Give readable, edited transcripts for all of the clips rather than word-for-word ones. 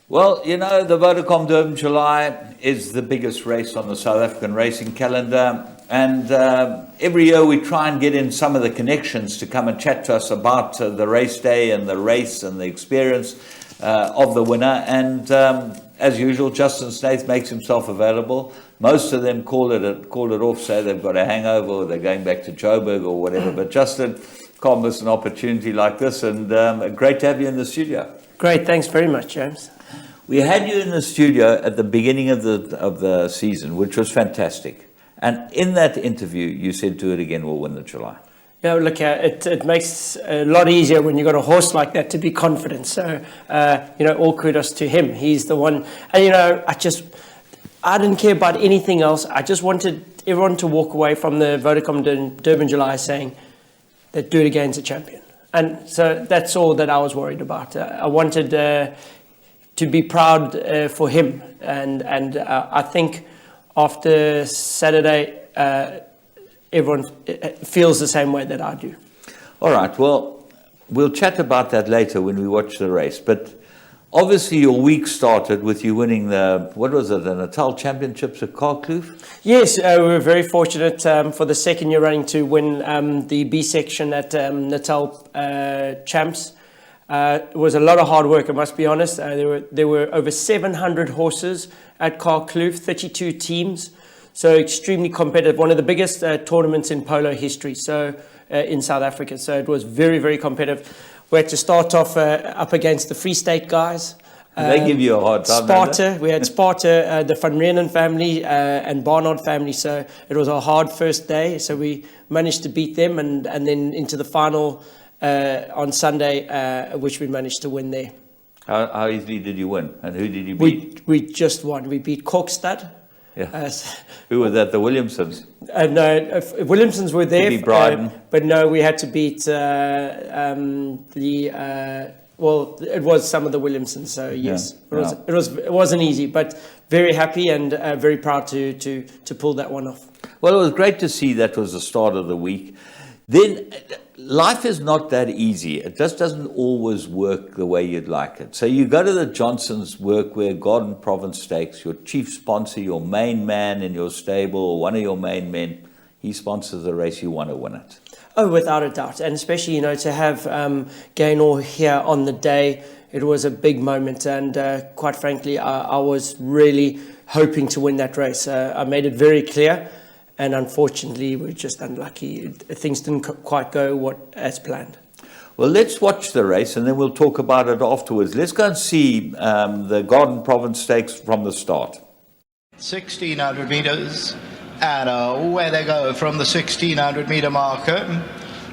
Well, you know, the Vodacom Durban July is the biggest race on the South African racing calendar. And every year we try and get in some of the connections to come and chat to us about the race day and the race and the experience of the winner. And as usual, Justin Snaith makes himself available. Most of them call it off, say they've got a hangover or they're going back to Joburg or whatever. But Justin, can't miss an opportunity like this, and great to have you in the studio. Great, thanks very much, James. We had you in the studio at the beginning of the season, which was fantastic. And in that interview, you said, "Do it again, we'll win the July." Yeah, look, it makes a lot easier when you've got a horse like that to be confident. So, all kudos to him. He's the one. And, I didn't care about anything else. I just wanted everyone to walk away from the Vodacom Durban July saying that Do It Again's a champion. And so that's all that I was worried about. I wanted to be proud for him. And I think after Saturday, everyone feels the same way that I do. All right. Well, we'll chat about that later when we watch the race. But obviously your week started with you winning the Natal Championships at Carkloof? Yes, we were very fortunate for the second year running to win the B section at Natal Champs. It was a lot of hard work, I must be honest. There were over 700 horses at Carkloof, 32 teams. So extremely competitive, one of the biggest tournaments in polo history, so in South Africa. So it was very, very competitive. We had to start off up against the Free State guys. They give you a hard time. Sparta, we had Sparta, the Van Reenen family and Barnard family. So it was a hard first day. So we managed to beat them and then into the final on Sunday, which we managed to win there. How easily did you win? And who did you beat? We just won. We beat Corkstud. Yeah. Who was that? The Williamsons? No, Williamsons were there. But no, we had to beat it was some of the Williamsons. So yes, it wasn't easy, but very happy and very proud to pull that one off. Well, it was great to see that was the start of the week. Then life is not that easy. It just doesn't always work the way you'd like it. So you go to the Johnson's Workwear Garden Province Stakes, your chief sponsor, your main man in your stable, or one of your main men, he sponsors the race, you want to win it. Oh, without a doubt. And especially, to have Gaynor here on the day, it was a big moment. And quite frankly, I was really hoping to win that race. I made it very clear. And unfortunately, we're just unlucky. Things didn't quite go as planned. Well, let's watch the race and then we'll talk about it afterwards. Let's go and see the Garden Province Stakes from the start. 1,600 metres and away they go from the 1,600 metre marker.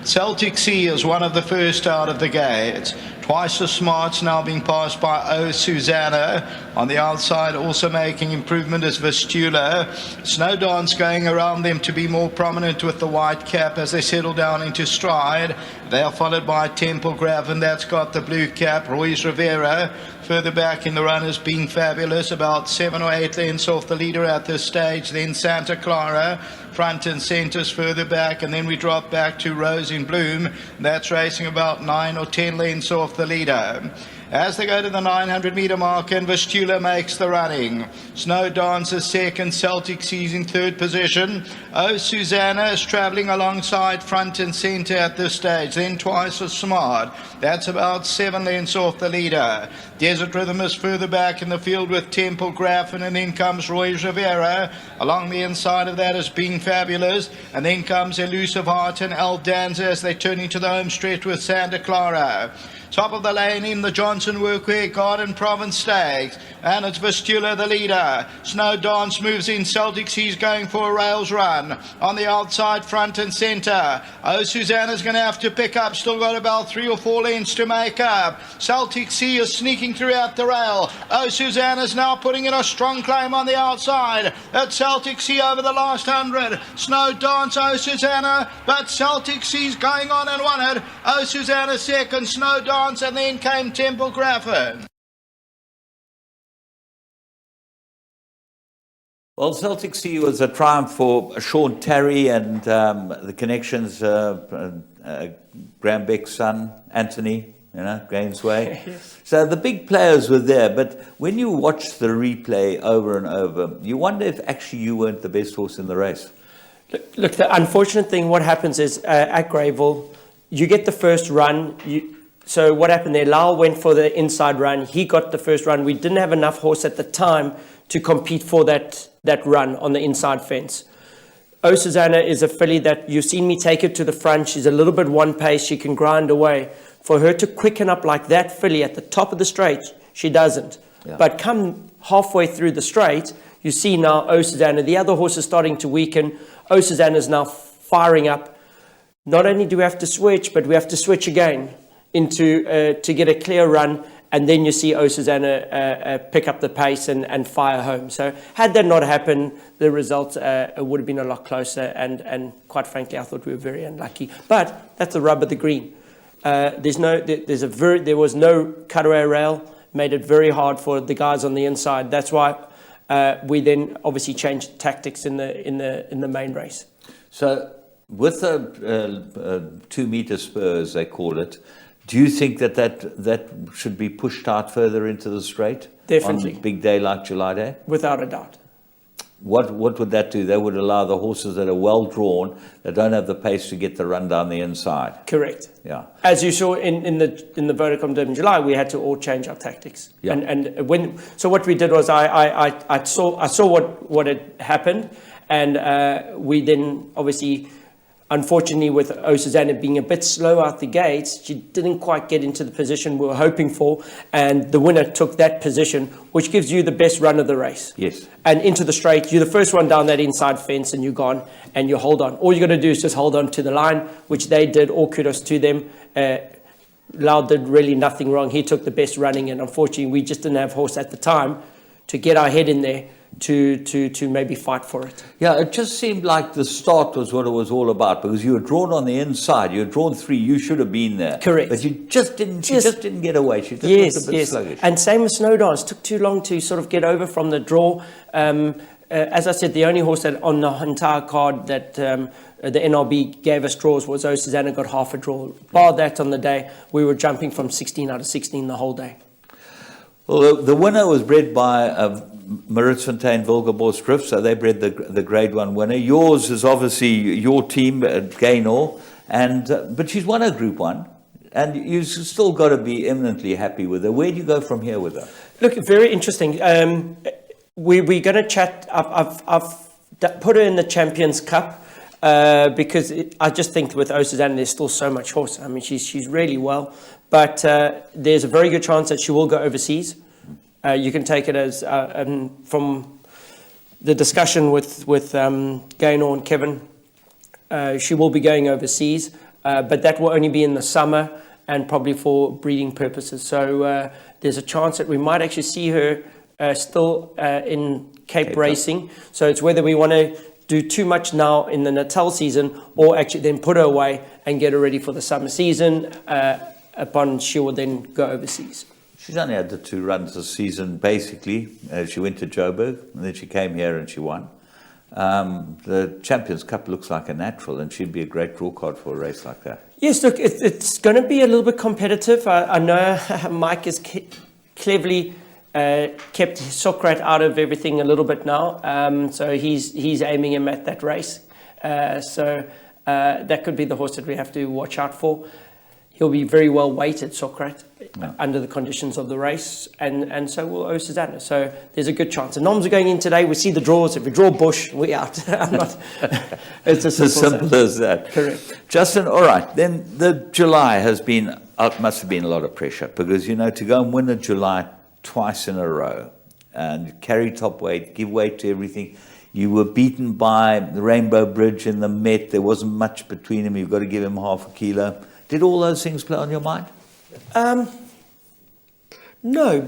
Celtic Sea is one of the first out of the gate. Twice as Smart's now being passed by O Susanna. On the outside, also making improvement is Vistula. Snowdance going around them to be more prominent with the white cap as they settle down into stride. They are followed by Temple Graven, that's got the blue cap. Roy's Rivera further back in the run has been fabulous, about 7 or 8 lengths off the leader at this stage. Then Santa Clara, front and centres further back, and then we drop back to Rose in Bloom. That's racing about 9 or 10 lengths off the leader. As they go to the 900 metre mark, and Vistula makes the running. Snow Dancer second, Celtic Seas in third position. Oh Susanna is travelling alongside front and centre at this stage, then Twice as Smart. That's about 7 lengths off the leader. Desert Rhythm is further back in the field with Temple Graffin, and then comes Roy Rivera. Along the inside of that is Being Fabulous, and then comes Elusive Heart and El Danza as they turn into the home stretch with Santa Clara. Top of the lane in the Johnson Workwear Garden Province Stakes, and it's Vistula the leader. Snow Dance moves in, Celtic Sea's going for a rails run. On the outside, front and centre. Oh, Susanna's going to have to pick up, still got about 3 or 4 lengths to make up. Celtic Sea is sneaking throughout the rail. Oh, Susanna's now putting in a strong claim on the outside. It's Celtic Sea over the last 100. Snow Dance, Oh, Susanna, but Celtic Sea's going on and won it. Oh, Susanna second, Snow Dance, and then came Temple Graffin. Well, Celtic Sea was a triumph for Sean Terry and the connections, Graham Beck's son, Anthony, Gaines Way. So the big players were there, but when you watch the replay over and over, you wonder if actually you weren't the best horse in the race. Look, the unfortunate thing, what happens is at Greyville, you get the first run. So what happened there, Lyle went for the inside run. He got the first run. We didn't have enough horse at the time to compete for that run on the inside fence. Oh, Susanna is a filly that you've seen me take her to the front. She's a little bit one pace. She can grind away. For her to quicken up like that filly at the top of the straight, she doesn't. Yeah. But come halfway through the straight, you see now Oh, Susanna. The other horse is starting to weaken. Oh, Susanna is now firing up. Not only do we have to switch, but we have to switch again into to get a clear run. And then you see Oh, Susanna pick up the pace and fire home. So had that not happened, the result would have been a lot closer. And quite frankly, I thought we were very unlucky. But that's the rub of the green. There was no cutaway rail. Made it very hard for the guys on the inside. That's why we then obviously changed tactics in the main race. So with the 2 meter spurs, they call it. Do you think that should be pushed out further into the straight? Definitely. On a big day like July Day? Without a doubt. What would that do? That would allow the horses that are well drawn, that don't have the pace to get the run down the inside. Correct. Yeah. As you saw in the Vodacom Derby in July, we had to all change our tactics. Yeah. So what we did was I saw what had happened, and we then obviously. Unfortunately, with Oh, Susanna being a bit slow out the gates, she didn't quite get into the position we were hoping for, and the winner took that position, which gives you the best run of the race. Yes. And into the straight, you're the first one down that inside fence, and you're gone, and you hold on. All you got to do is just hold on to the line, which they did. All kudos to them. Lau did really nothing wrong. He took the best running, and unfortunately, we just didn't have horse at the time to get our head in there to maybe fight for it. Yeah, it just seemed like the start was what it was all about, because you were drawn on the inside. You were drawn 3. You should have been there. Correct. But you just didn't. She just didn't get away. She just was a bit sluggish. And same with Snowdance. Took too long to sort of get over from the draw. As I said, the only horse that on the entire card that the NRB gave us draws was Oh, Susanna got half a draw. Bar that on the day, we were jumping from 16 out of 16 the whole day. Well, the winner was bred by Maritzfontein Wilgeborst Drift, so they bred the Grade 1 winner. Yours is obviously your team, Gaynor, but she's won a Group 1, and you've still got to be eminently happy with her. Where do you go from here with her? Look, very interesting. We're going to chat. I've put her in the Champions Cup because I just think with Oh, Susanna, there's still so much horse. I mean, she's really well. But there's a very good chance that she will go overseas. You can take it as from the discussion with Gaynor and Kevin, she will be going overseas, but that will only be in the summer and probably for breeding purposes. So there's a chance that we might actually see her still in Cape Racing. So it's whether we want to do too much now in the Natal season or actually then put her away and get her ready for the summer season. Upon she will then go overseas. She's only had the 2 runs this season, basically. She went to Joburg, and then she came here and she won. The Champions Cup looks like a natural, and she'd be a great draw card for a race like that. Yes, look, it's going to be a little bit competitive. I know Mike has cleverly kept Sokrat out of everything a little bit now, so he's aiming him at that race. So that could be the horse that we have to watch out for. He'll be very well weighted, Sokrat, under the conditions of the race, and so will Oh, Susanna. So there's a good chance. The noms are going in today. We see the draws. If we draw Bush, we're out. It's as simple as that. Correct. Justin, all right. Then the July must have been a lot of pressure, because, to go and win a July twice in a row and carry top weight, give weight to everything. You were beaten by the Rainbow Bridge in the Met. There wasn't much between them. You've got to give him half a kilo. Did all those things play on your mind? No.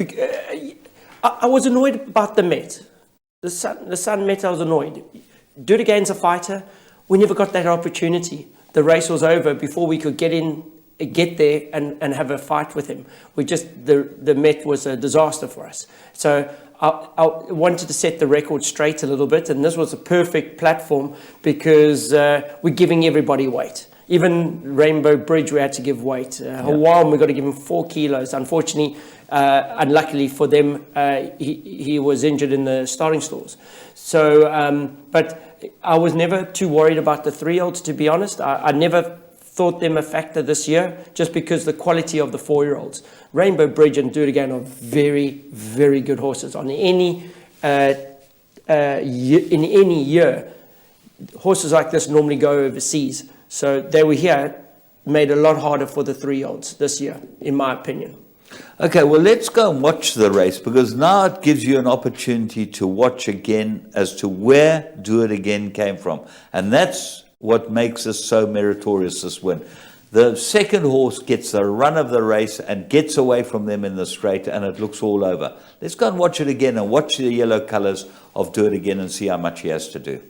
I was annoyed about the Met. The Sun Met, I was annoyed. Do it against a fighter. We never got that opportunity. The race was over before we could get there and have a fight with him. The Met was a disaster for us. So I wanted to set the record straight a little bit, and this was a perfect platform because we're giving everybody weight. Even Rainbow Bridge, we had to give weight. Hawam, we got to give him 4 kilos. Unfortunately, unluckily for them, he was injured in the starting stalls. So, but I was never too worried about the 3-year-olds, to be honest. I never thought them a factor this year, just because the quality of the 4-year-olds. Rainbow Bridge and Do It Again are very, very good horses. On any in any year, horses like this normally go overseas. So they were here, made a lot harder for the 3-year-olds this year, in my opinion. Okay, well, let's go and watch the race, because now it gives you an opportunity to watch again as to where Do It Again came from. And that's what makes us so meritorious, this win. The second horse gets the run of the race and gets away from them in the straight, and it looks all over. Let's go and watch it again and watch the yellow colours of Do It Again and see how much he has to do.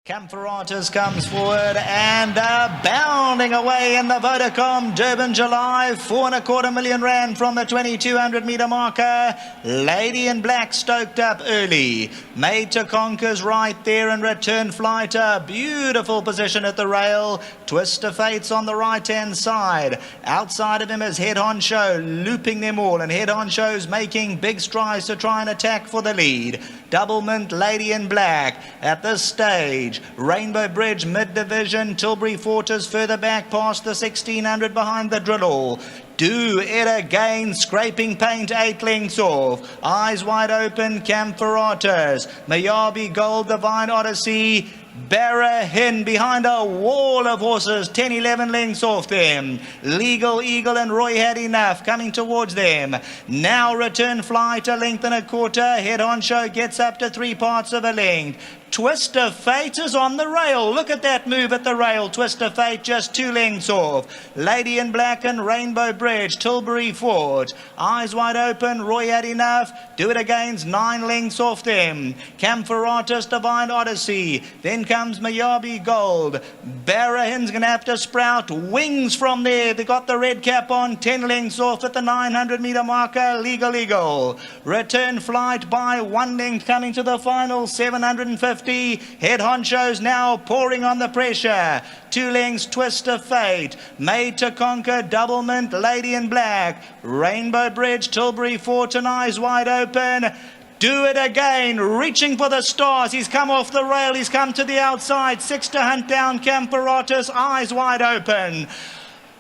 Campharatus comes forward and bounding away in the Vodacom Durban July, 4.25 million rand from the 2200 metre marker. Lady in Black stoked up early. Made to Conquer's right there and Return Flighter. Beautiful position at the rail. Twist of Fate's on the right hand side. Outside of him is Head Honcho looping them all, and Head Honcho's making big strides to try and attack for the lead. Double Mint, Lady in Black at this stage. Rainbow Bridge mid-division. Tilbury Fortress further back past the 1600 behind the Driddle. Do It Again, scraping paint 8 lengths off. Eyes wide open, Campharatus. Mayabi Gold, Divine Odyssey. Barrahin behind a wall of horses, 10-11 lengths off them. Legal Eagle and Roy Had Enough coming towards them. Now Return Flight, a length and a quarter. Head Honcho gets up to 3 parts of a length. Twist of Fate is on the rail. Look at that move at the rail. Twist of Fate just 2 lengths off. Lady in Black and Rainbow Bridge. Tilbury Fort. Eyes wide open. Roy Had Enough. Do It Again's 9 lengths off them. Campharatus, Divine Odyssey. Then comes Mayabi Gold. Barrahin's going to have to sprout wings from there. They got the red cap on. 10 lengths off at the 900 metre marker. Legal Eagle. Return Flight by 1 length coming to the final. 750. Head Honcho's now pouring on the pressure. 2 lengths, Twist of Fate. Made to Conquer, Double Mint, Lady in Black. Rainbow Bridge, Tilbury Fort and Eyes Wide Open. Do It Again, reaching for the stars. He's come off the rail. He's come to the outside. 6 to hunt down Campharatus, Eyes Wide Open.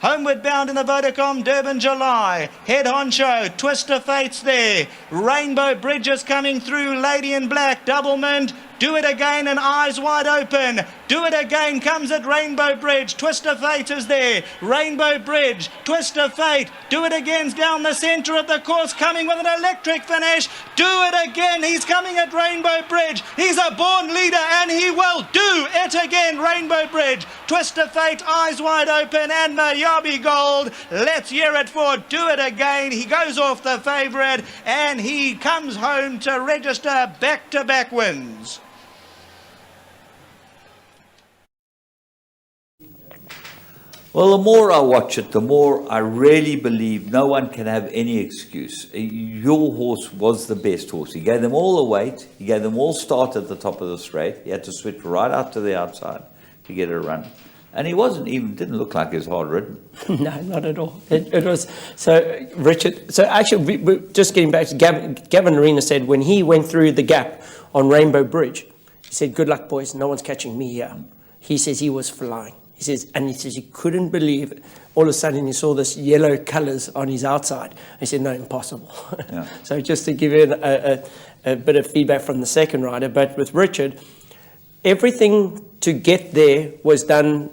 Homeward bound in the Vodacom Durban July. Head Honcho, Twist of Fate's there. Rainbow Bridge is coming through. Lady in Black, Double Mint. Do It Again and Eyes Wide Open. Do It Again comes at Rainbow Bridge. Twist of Fate is there. Rainbow Bridge, Twist of Fate. Do It Again's down the centre of the course, coming with an electric finish. Do It Again. He's coming at Rainbow Bridge. He's a born leader and he will do it again. Rainbow Bridge, Twist of Fate, Eyes Wide Open and Mayabi Gold. Let's hear it for Do It Again. He goes off the favourite and he comes home to register back-to-back wins. Well, the more I watch it, the more I really believe no one can have any excuse. Your horse was the best horse. He gave them all the weight. He gave them all start at the top of the straight. He had to switch right out to the outside to get a run. And he didn't look like he was hard ridden. No, not at all. It was, so Richard, so actually, we're just getting back to Gavin Arena said when he went through the gap on Rainbow Bridge, he said, "Good luck, boys. No one's catching me here." He says he was flying. He says he couldn't believe it. All of a sudden he saw this yellow colours on his outside. He said, no, impossible. Yeah. So just to give you a bit of feedback from the second rider, but with Richard, everything to get there was done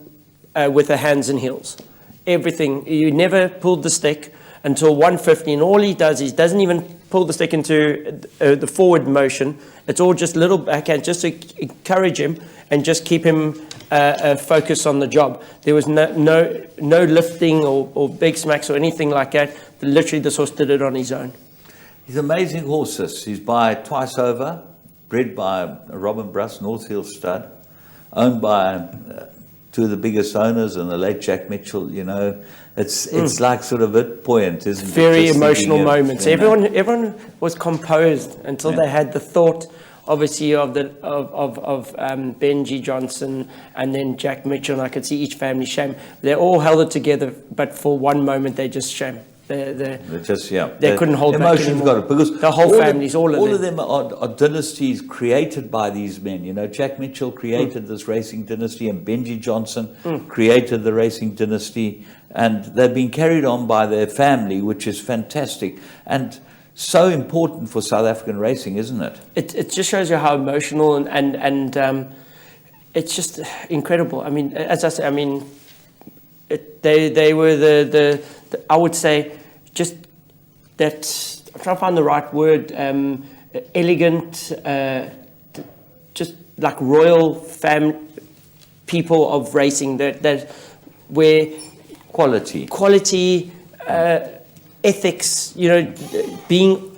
with the hands and heels. Everything. You never pulled the stick until 150, and all he does is doesn't even pull the stick into the forward motion. It's all just little backhand, just to encourage him and just keep him focused on the job. There was no lifting or big smacks or anything like that. Literally, this horse did it on his own. He's an amazing horse. He's by Twice Over, bred by Robin Bruss, North Hill stud, owned by 2 of the biggest owners and the late Jack Mitchell. You know, it's like sort of a bit buoyant, isn't it? Very emotional moments. Everyone was composed until they had the thought obviously of Benji Johnson and then Jack Mitchell. And I could see each family shame. They all held it together, but for one moment they just shame. They couldn't hold back emotions anymore. got it, because the whole families, all of them are dynasties created by these men. You know, Jack Mitchell created this racing dynasty, and Benji Johnson created the racing dynasty, and they've been carried on by their family, which is fantastic and so important for South African racing, isn't it? It just shows you how emotional and it's just incredible. I mean, as I say, I mean, they were the I would say, just that, I'm trying to find the right word, elegant, just like royal people of racing, that where quality, ethics, you know, being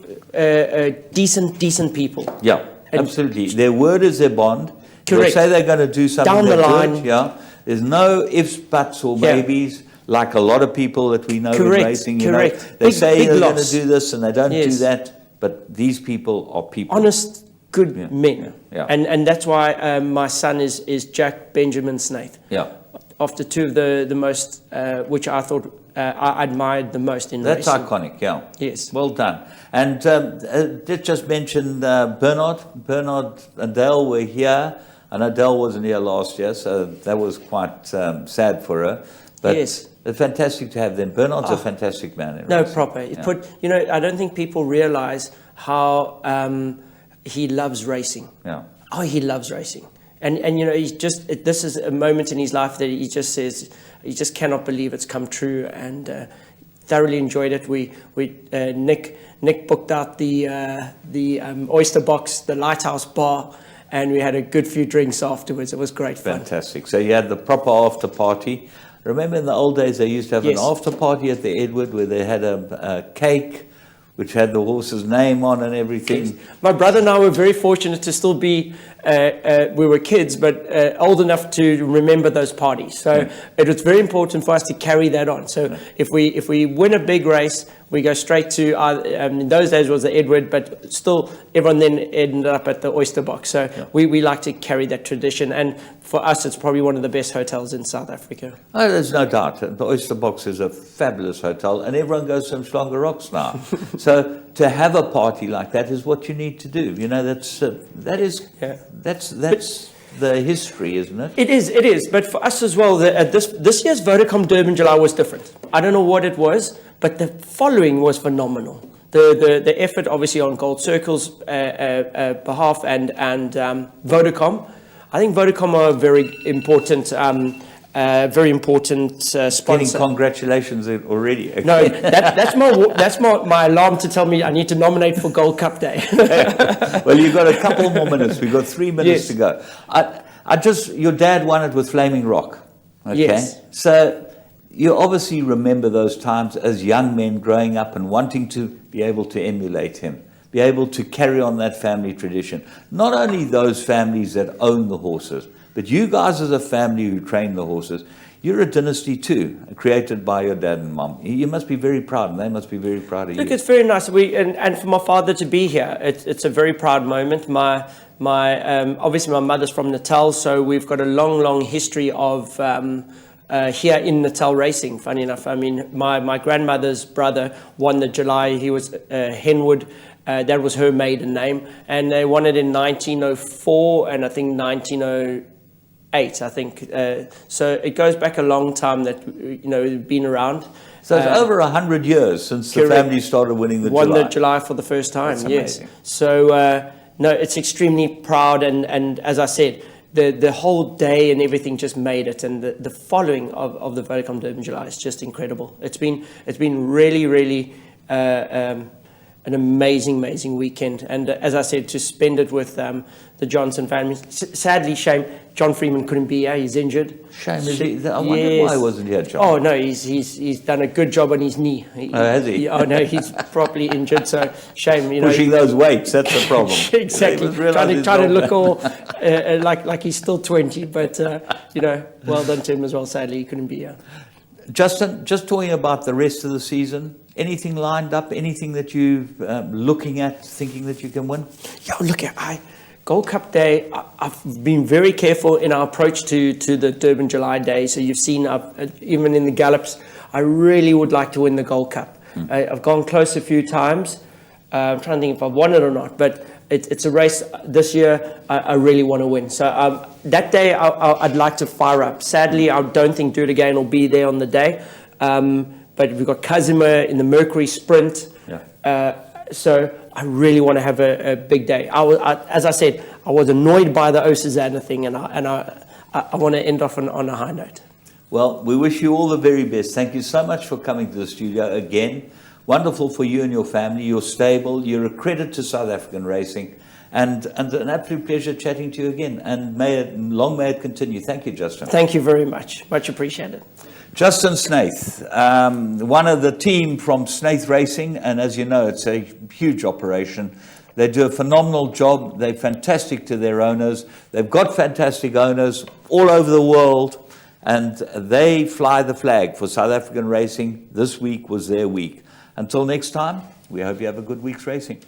decent people. Yeah, absolutely. Their word is their bond. Correct. They say they're going to do something. Down the line. Good, yeah. There's no ifs, buts, or maybes. Like a lot of people that we know in racing, you know, they say they're going to do this and they don't do that. But these people are people. Honest, good men. Yeah. And that's why my son is Jack Benjamin Snaith. Yeah. After two of the most, which I thought I admired the most in racing. That's iconic, yeah. Yes. Well done. And did just mention Bernard and Dale were here. I know Dale wasn't here last year, so that was quite sad for her. But yes. It's fantastic to have them. Bernard's a fantastic man in no, racing. proper. You know, I don't think people realize how he loves racing. Yeah. Oh, he loves racing. And you know, he's just, this is a moment in his life that he just says, he just cannot believe it's come true, and thoroughly enjoyed it. Nick booked out the oyster box, the Lighthouse Bar, and we had a good few drinks afterwards. It was great fun. Fantastic. So you had the proper after party. Remember in the old days they used to have an after party at the Edward where they had a cake which had the horse's name on and everything. Yes. My brother and I were very fortunate to still be, we were kids, but old enough to remember those parties. So it was very important for us to carry that on. So if we win a big race, we go straight to, in those days it was the Edward, but still everyone then ended up at the oyster box. So we like to carry that tradition. And for us, it's probably one of the best hotels in South Africa. Oh, there's no doubt. The oyster box is a fabulous hotel, and everyone goes to Mhlanga Rocks now. So to have a party like that is what you need to do. You know, that's the history, isn't it? It is. But for us as well, this year's Vodacom Durban July was different. I don't know what it was, but the following was phenomenal. The effort, obviously, on Gold Circle's behalf and Vodacom. I think Vodacom are a very important sponsor. Getting congratulations already. No, that's my alarm to tell me I need to nominate for Gold Cup Day. Well, you've got a couple more minutes. We've got 3 minutes to go. Your dad won it with Flaming Rock. Okay? Yes. So you obviously remember those times as young men growing up and wanting to be able to emulate him, be able to carry on that family tradition. Not only those families that own the horses, but you guys as a family who train the horses, you're a dynasty too, created by your dad and mom. You must be very proud, and they must be very proud of you. Look, it's very nice. And for my father to be here, it's a very proud moment. Obviously my mother's from Natal, so we've got a long history of here in Natal racing. Funny enough, I mean, my grandmother's brother won the July. He was Henwood. That was her maiden name, and they won it in 1904 and I think 1908. I think so. It goes back a long time that it's been around. So it's over 100 years since the family started winning the July. Won the July for the first time. That's amazing. Yes. So no, it's extremely proud, and as I said, the whole day and everything just made it, and the following of the Vodacom Durban July is just incredible. It's been really an amazing weekend, and as I said, to spend it with the Johnson family. Sadly, shame John Freeman couldn't be here. He's injured. Shame. I wonder why he wasn't here, John. Oh no, he's done a good job on his knee. Has he? Oh no, he's properly injured. So shame. Pushing those weights, that's the problem. Exactly. Trying to look all like he's still 20, but well done to him as well. Sadly, he couldn't be here. Justin, just talking about the rest of the season, anything lined up, anything that you're looking at, thinking that you can win? Yeah, look, Gold Cup Day, I've been very careful in our approach to the Durban July Day. So you've seen, even in the Gallops, I really would like to win the Gold Cup. I've gone close a few times. I'm trying to think if I've won it or not, but it's a race this year I really want to win. So that day I'd like to fire up. Sadly, I don't think Do It Again will be there on the day. But we've got Casimir in the Mercury Sprint. So I really want to have a big day. As I said, I was annoyed by the Susanna thing, and I want to end off on a high note. Well, we wish you all the very best. Thank you so much for coming to the studio again. Wonderful for you and your family. You're stable. You're a credit to South African racing. And an absolute pleasure chatting to you again. And long may it continue. Thank you, Justin. Thank you very much. Much appreciated. Justin Snaith, one of the team from Snaith Racing. And as you know, it's a huge operation. They do a phenomenal job. They're fantastic to their owners. They've got fantastic owners all over the world. And they fly the flag for South African racing. This week was their week. Until next time, we hope you have a good week's racing.